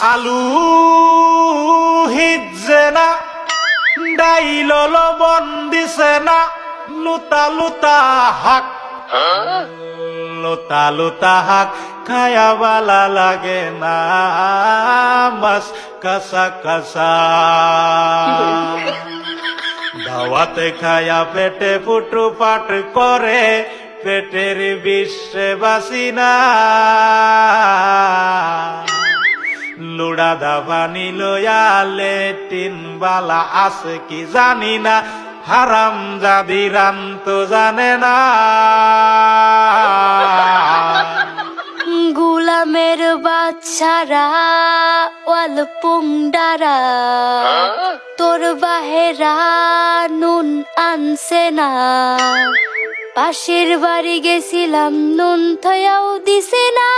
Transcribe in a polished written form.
আলু হিজে না ডাইল লবণ দিছে না লুতা লুতা হাক লুতা লুতা হাক খায়া বালা লাগে না মাছ কাঁচা কাঁচা দাওয়াতে খায়া পেটে ফুটু পাট করে পেটের বিশ্বে বাসি না লুড়া দাবানি লয়ালে তিন বালা আছে কি জানি না হারাম জাদি রান তো জানে না গুলামের বাচ্চারা ওয়াল পুংডারা তোর বাহেরা নুন আনছে না পাশের বাড়ি গেছিলাম নুন থয়াও দিছে না